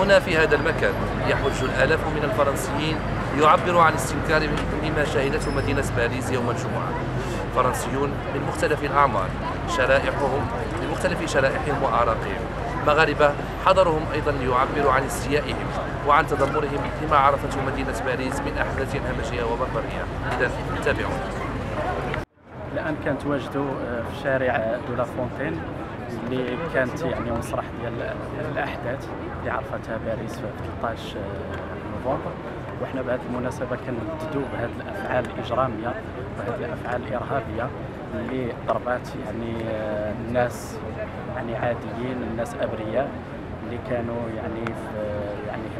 هنا في هذا المكان يحج الآلاف من الفرنسيين ليعبروا عن استنكارهم مما شهدته مدينة باريس يوم الجمعة. فرنسيون من مختلف الأعمار، شرائحهم من مختلف شرائحهم وآرائهم. مغاربة حضرهم أيضا ليعبروا عن استيائهم وعن تذمرهم لما عرفته مدينة باريس من أحداث همجية وبربرية. إذن تابعونا. الآن كنتواجدوا في شارع دو لا فونتين اللي كانت يعني مسرح ديال الأحداث اللي عرفتها باريس في 13 نوفمبر، وحنا بهذه المناسبة كنرددوا بهذه الأفعال الإجرامية وهذه الأفعال الإرهابية اللي ضربات يعني الناس يعني عاديين، الناس أبرياء اللي كانوا يعني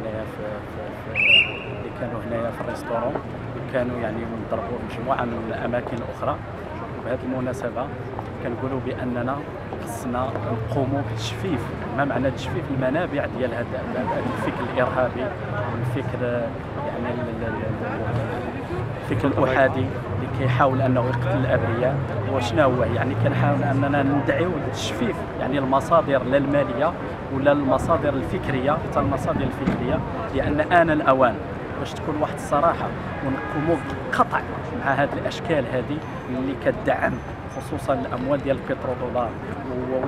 هنايا اللي كانوا هنايا في الريستورون، وكانوا يعني ضربوا مجموعة من الأماكن الأخرى. وبهذه المناسبة كنقولوا بأننا خصنا نقوموا بتجفيف، ما معنى تجفيف المنابع ديال هذا الفكر الإرهابي والفكر يعني الفكر الأحادي اللي كيحاول أنه يقتل الأبرياء. وشنا هو يعني كنحاول أننا ندعيو للتجفيف يعني المصادر لا المالية ولا المصادر الفكرية، حتى المصادر الفكرية، لأن آن الأوان باش تكون واحد الصراحة ونقوموا بالقطع مع هذه الأشكال هذه اللي كتدعم خصوصا الأموال ديال البترودولار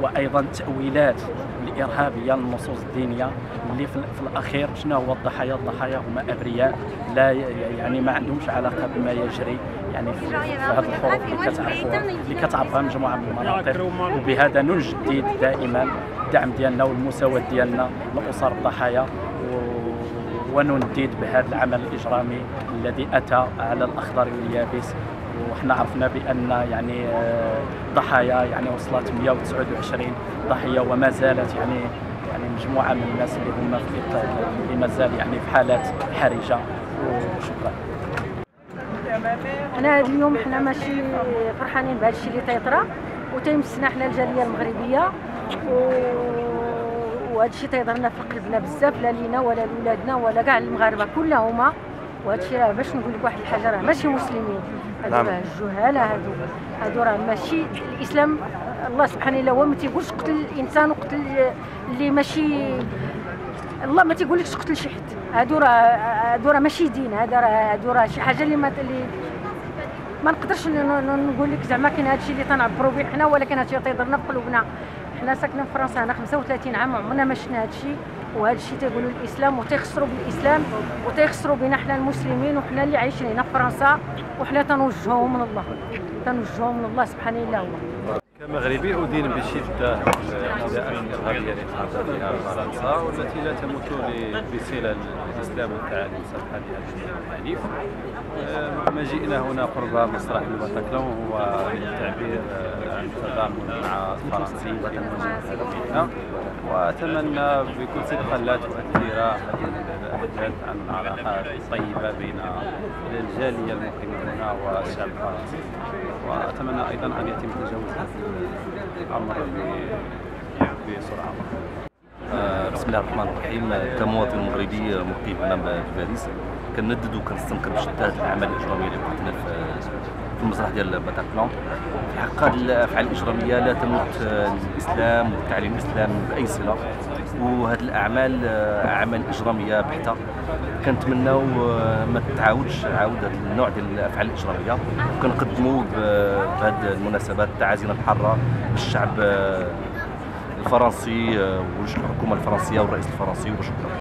وأيضا التأويلات الإرهابية للنصوص الدينية اللي في الأخير شنو هو الضحايا؟ الضحايا هما أبرياء لا يعني ما عندهمش علاقة بما يجري يعني في هذه الحروب اللي كتعرفها مجموعة من المناطق. وبهذا نجدد دائما الدعم ديالنا والمساواة ديالنا لأسر الضحايا، ونديد بهذا العمل الإجرامي الذي أتى على الأخضر واليابس. وحنا عرفنا بأن يعني ضحايا يعني وصلت 129 ضحية، وما زالت يعني مجموعة من الناس اللي هم اللي مازال يعني في حالات حرجة. وشكرا. أنا اليوم حنا ماشي فرحانين بهذا الشيء اللي تيطرا وتيمسنا حنا الجالية المغربية، وهذا الشيء تيضرنا في قلبنا بزاف، لا لينا ولا لولادنا ولا كاع المغاربه كلهما. وهذا الشيء راه باش نقول لك واحد الحاجه، راه ماشي مسلمين هادو، راه الجهاله هادو راه ماشي الاسلام. الله سبحانه الله هو ما تيقولش قتل الانسان وقتل اللي ماشي، الله ما تيقولكش قتل شي حد. هادو راه ماشي دين، هادو راه شي حاجه اللي ما نقدرش نقول لك زعما كاين هذا الشيء اللي تنعبروا به حنا، ولكن هذا الشيء تيضرنا في قلوبنا. حنا ساكنين في فرنسا هنا 35 عام وعمرنا ما شفنا هذا الشيء، وهذا الشيء تيقولوا الاسلام وتيخسروا بالاسلام وتيخسروا بنا حنا المسلمين وحنا اللي عايشين هنا في فرنسا، وحنا تنوجهوا من الله سبحانه الله. هو كمغربي أدين بشدة الأعداء الإرهابية التي تعرض لها فرنسا والتي لا تمت بصلة الإسلام والتعاليم السمحة لها الحنيف. مجيئنا هنا قرب مسرح الباتاكلون هو للتعبير عن التضامن مع الفرنسيين في مواجهة، وأتمنى بكل صدق لا تؤثر هذه الأحداث عن العلاقات الطيبة بين الجالية المقيمة هنا والشعب الفرنسي، وأتمنى أيضا أن يتم تجاوز الأمر بسرعة. بسم الله الرحمن الرحيم. كمواطن مغربي مقيم هنا في باريس كنندد وكنستنكر بشدة الأعمال الإجرامية اللي وقعت هنا في المسرح ديال باتاكلون. في حق هذه الأفعال الإجرامية لا تمت الإسلام والتعليم الإسلامي بأي صلة، وهذه الأعمال أعمال إجرامية بحتة. كنتمناو ما تعاودش هذا النوع ديال الأفعال الإجرامية، وكنقدموا بهذه المناسبات تعازينا الحارة للشعب الفرنسي والحكومة الفرنسية والرئيس الفرنسي. وشكرا.